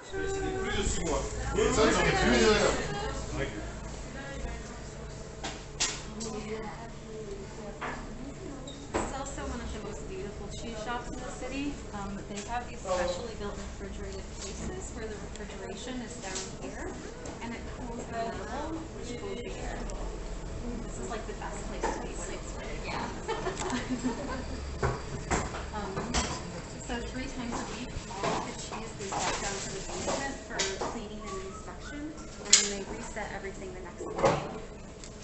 also one of the most beautiful cheese shops in the city. They have these specially built refrigerated cases where the refrigeration is down here and it cools the metal, which cools the air. This is like the best place to be when it's big. Yeah. So 3 times a week, all of the cheese goes back down to the basement for cleaning and inspection, and then they reset everything the next day.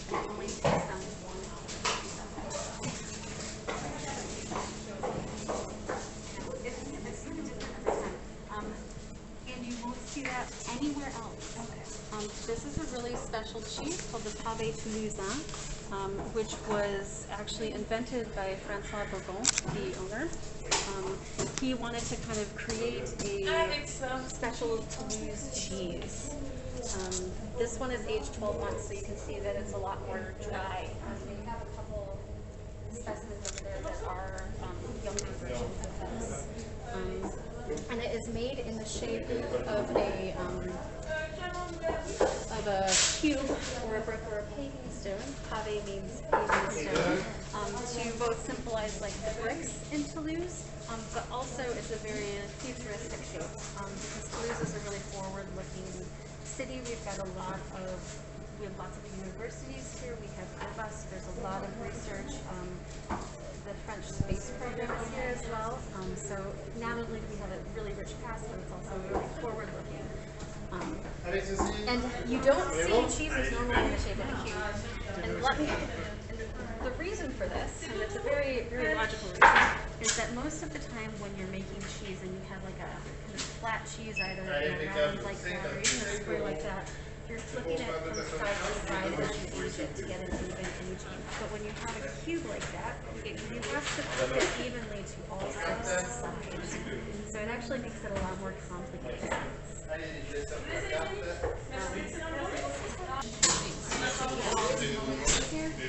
And it only takes them 1 hour to do that. It's kind of different every time. And you won't see that anywhere else. Okay. This is a really special cheese called the Taste of Toulouse, which was actually invented by Francois Bourbon, the owner. He wanted to kind of create a special Toulouse cheese. This one is aged 12 months, so you can see that it's a lot more dry. We have a couple specimens over there that are younger versions of this. And it is made in the shape of a cube or a brick or a paving stone. Pave means paving stone. To both symbolize like the bricks in Toulouse, but also it's a very futuristic shape. Because Toulouse is a really forward-looking city. We have lots of universities here. We have Airbus. There's a lot of research. The French space program is here as well. So not only do we have a really rich past, but it's also really forward-looking. And you don't see cheeses normally in the shape of a cube. And the reason for this, and it's a very, very logical reason, is that most of the time when you're making cheese and you have like a kind of flat cheese either in a round like that or even a square like that, you're flipping it from side to side as you age it to get an even aging. But when you have a cube like that, you have to flip it evenly to all 6 sides. So it actually makes it a lot more complicated. So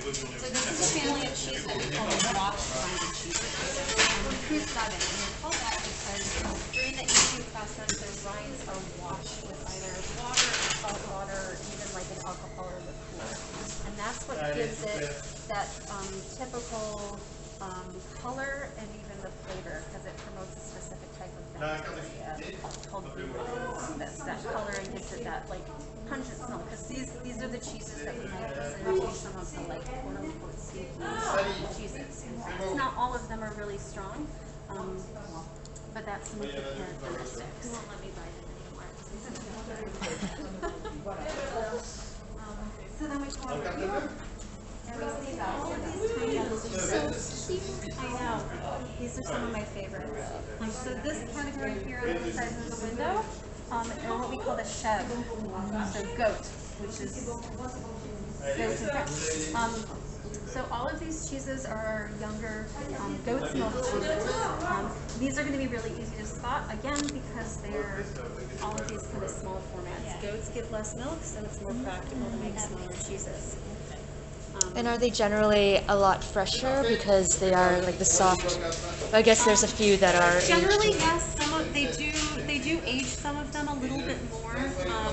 this is a family of cheese that we call wash-grinded cheeses. Who's that in? And they're called that because during the aging process, the rinds are washed with either water or salt water, or even like an alcohol or liqueur. And that's what gives it that typical color and even the flavor, because it promotes a specific type of bacteria called that color and gives it that like pungent smell. Because these are the cheeses that we might consider to be some of the like quote unquote sneaky cheeses. And not all of them are really strong, but that's some of the characteristics. You won't let me buy them anymore. So then we come over here. All of these tiny little cheeses. I know. These are some of my favorites. So this category here on the side of the window are what we call the chev, so goat, which is goat in French. So all of these cheeses are younger goat's milk cheeses. These are going to be really easy to spot, again, because they're all of these kind of small formats. Goats give less milk, so it's more practical to make smaller cheeses. And are they generally a lot fresher because they are like the soft? I guess there's a few that are generally aged. Yes. They do age some of them a little bit more.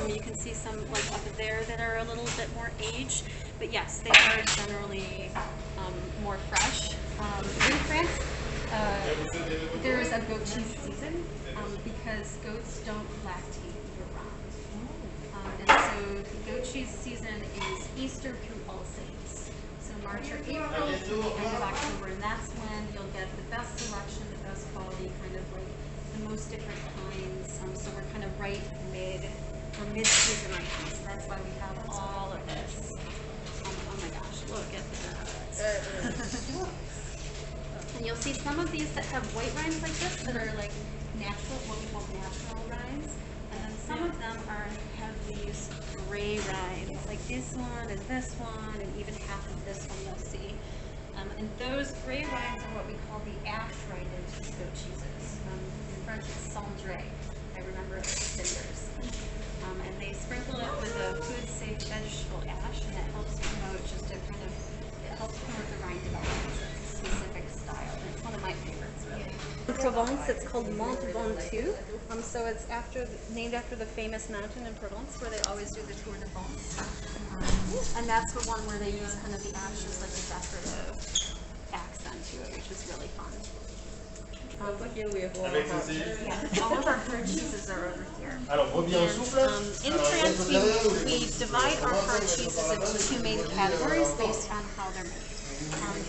You can see some like up there that are a little bit more aged, but yes, they are generally more fresh. In France, there is a goat cheese season because goats don't lactate year-round. And so the goat cheese season is Easter through All Saints. So March or April to the end of October, and that's when you'll get the best selection, the best quality, kind of like the most different kinds. So we're kind of right mid-season right now. So that's why we have all of this. Oh my gosh, look at that. And you'll see some of these that have white rinds like this that are like natural, what we call natural rinds. And then some of them have these gray rinds, like this one and this one, and even half of this one you'll see. And those gray rinds are what we call the ash-rinded goat cheeses. In French, it's cendré. I remember it was cinders. And they sprinkle it with a food-safe vegetable ash, and it helps promote the rind development. It's a specific style. It's one of my favorites. In Provence, it's called Mont Ventoux. So it's named after the famous mountain in Provence where they always do the Tour de France. And that's the one where they use kind of the ashes like a decorative accent to it, which is really fun. Yeah, all of our hard cheeses are over here. And, in France, we divide our hard cheeses into two main categories based on how they're made.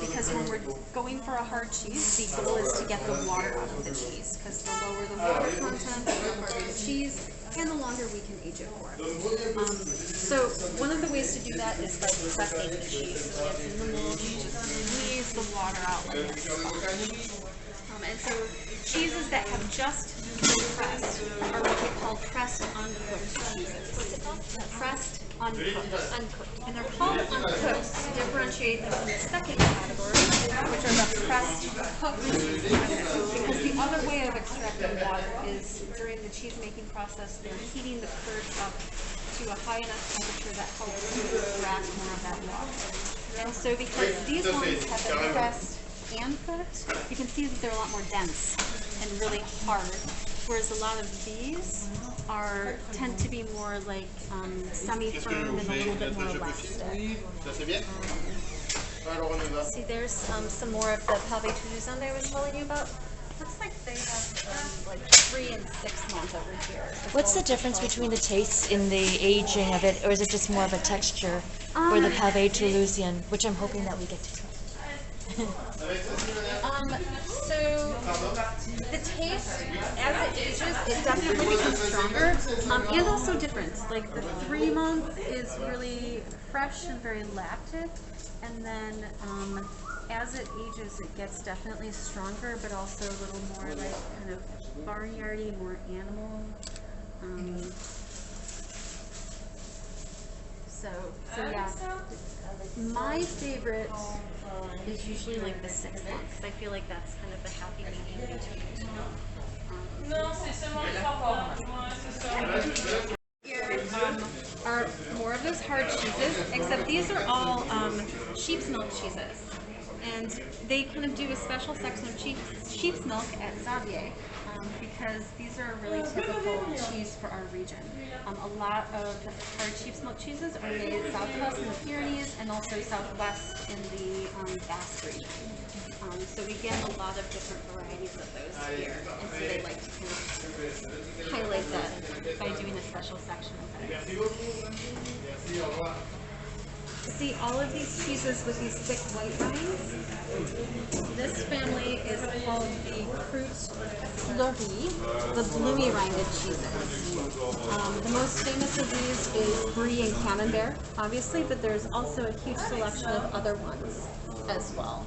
Because when we're going for a hard cheese, the goal is to get the water out of the cheese, because the lower the water content, the harder the cheese, and the longer we can age it for. So one of the ways to do that is by pressing the cheese. So it's in the mold, you just squeeze the water out like this. And so cheeses that have just been pressed are what we call pressed uncooked cheeses. Pressed uncooked. And they're called uncooked to differentiate them from the second category, which are the pressed cooked cheeses. Because the other way of extracting water is during the cheese making process, they're heating the curds up to a high enough temperature that helps to extract more of that water. And so because these ones have been pressed and cooked, you can see that they're a lot more dense and really hard, whereas a lot of these tend to be more like semi-firm and a little bit more elastic. See, there's some more of the Pavé Toulouse I was telling you about. Looks like they have like 3 and 6 months over here. What's the difference between the tastes in the aging of it, or is it just more of a texture for the Pavé Toulousian, which I'm hoping that we get to try? So the taste, as it ages, it definitely becomes stronger, and also different. Like the 3 month is really fresh and very lactic, and then as it ages, it gets definitely stronger, but also a little more like kind of barnyardy, more animal. So yeah. My favorite is usually like the 6 months. I feel like that's kind of the happy medium between the two. Here are more of those hard cheeses, except these are all sheep's milk cheeses. And they kind of do a special section of sheep's milk at Xavier because these are a really typical cheese for our region. A lot of hard sheep's milk cheeses are made south of us in the Pyrenees and also southwest in the Basque region. So we get a lot of different varieties of those here, and so they like to kind of highlight that by doing a special section of those. See all of these cheeses with these thick white rinds? This family is called the Croûte Fleurie, the bloomy rinded cheeses. The most famous of these is Brie and Camembert, obviously, but there's also a huge selection of other ones as well.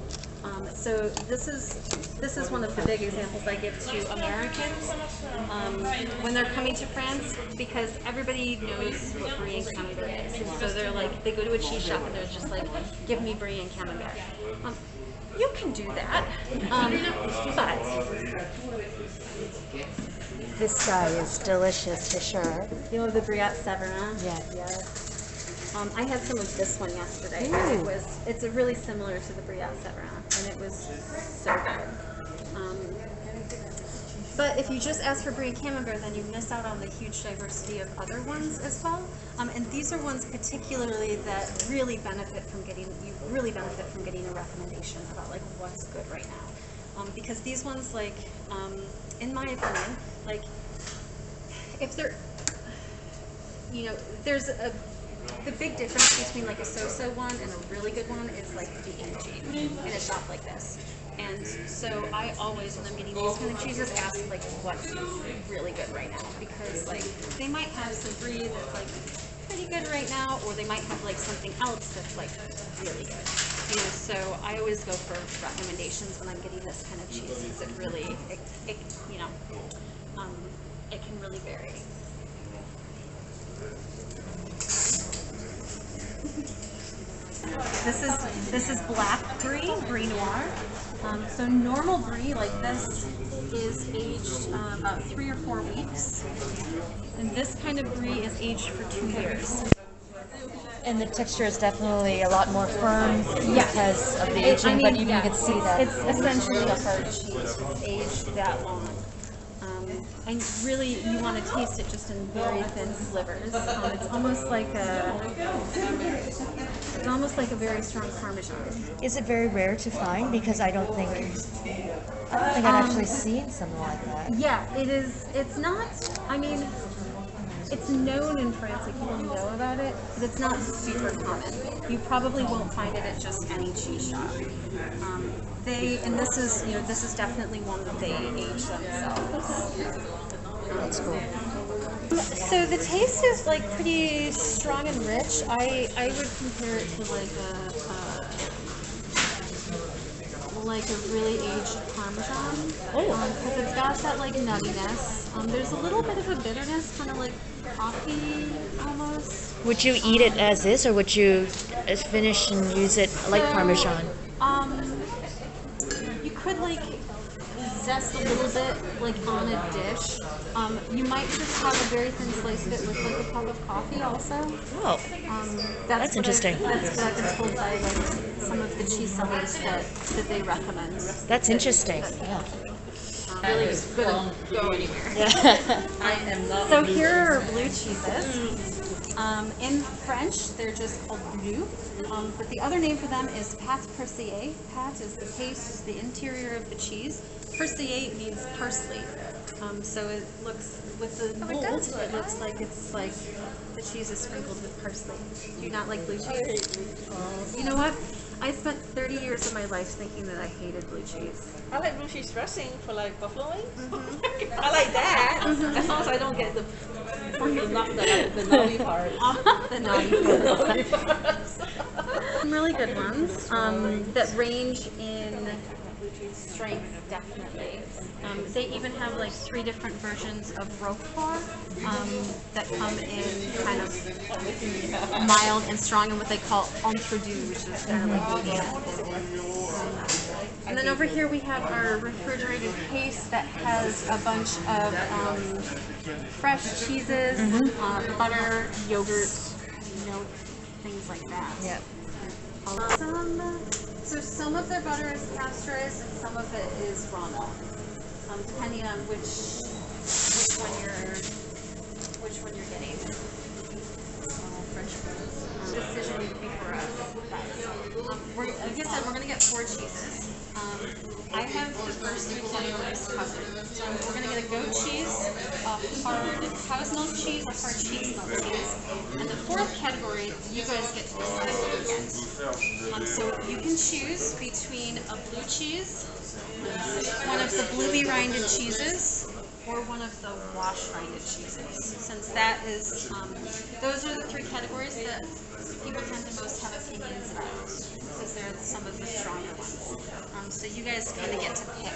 So this is one of the big examples I give to Americans when they're coming to France, because everybody knows what Brie and Camembert is. And so they're like, they go to a cheese shop and they're just like, give me Brie and Camembert. You can do that, but This guy is delicious for sure. you know the Brie Severin? Yeah. I had some of this one yesterday, and it's really similar to the Brie Severin, and it was so good. But if you just ask for Brie and Camembert, then you miss out on the huge diversity of other ones as well. And these are ones particularly that really benefit from getting a recommendation about like what's good right now. Because these ones, like, in my opinion, like if they're, there's the big difference between like a so-so one and a really good one is like the aging in a shop like this. And so I always, when I'm getting these kind of cheeses, ask like what's really good right now, because like they might have some brie that's like pretty good right now, or they might have like something else that's like really good. So I always go for recommendations when I'm getting this kind of cheese, because it really, it can really vary. This is black brie noir. So normal brie like this is aged about 3 or 4 weeks, and this kind of brie is aged for 2 years. And the texture is definitely a lot more firm because of the aging, but you can see that. It's essentially a hard cheese. It's aged that long. And really, you want to taste it just in very thin slivers. It's almost like a very strong Parmesan. Is it very rare to find? Because I don't think I've actually seen something like that. Yeah, it is. It's not. I mean, it's known in France. Like people know about it, but it's not super common. You probably won't find it at just any cheese shop. This is definitely one that they age themselves. That's cool. So the taste is like pretty strong and rich. I would compare it to like a really aged Parmesan. Because it's got that like nuttiness. There's a little bit of a bitterness, kind of like coffee almost. Would you eat it as is, or would you finish and use it like Parmesan? You could like zest a little bit like on a dish. You might just have a very thin slice of it with like a cup of coffee also. Oh, that's interesting. That's what I've been told by like some of the cheese sellers that they recommend. That's interesting. Yeah. Really just couldn't go anywhere. Yeah. So here are blue cheeses. In French, they're just called bleu, but the other name for them is pâte persillée. Pâte is the paste, is the interior of the cheese. Persillée means parsley. So it looks, with the mold, it looks like it's like the cheese is sprinkled with parsley. Do you not like blue cheese? You know what? I spent 30 years of my life thinking that I hated blue cheese. I like blue cheese dressing for like buffalo wings. I like that. As long as I don't get the naughty part. The naughty part. Some really good ones that range in strength, definitely. They even have like 3 different versions of Roquefort that come in kind of mild and strong, and what they call entre deux, which is kind of like medium. And then over here we have our refrigerated case that has a bunch of fresh cheeses, butter, yogurt, milk, things like that. Yeah. So some of their butter is pasteurized and some of it is raw milk, depending on which one you're getting. French fries. Decision before us. Like I said, we're going to get 4 cheeses. I have the first 3 categories covered. So we're going to get a goat cheese, a hard cow's milk cheese, a hard cheese milk cheese. And the 4th category, you guys get to decide what you get. So you can choose between a blue cheese, one of the bluey rinded cheeses, or one of the wash rinded cheeses. Since that is, those are the 3 categories that people tend to most have opinions about, because they're some of the stronger ones. So you guys kind of get to pick.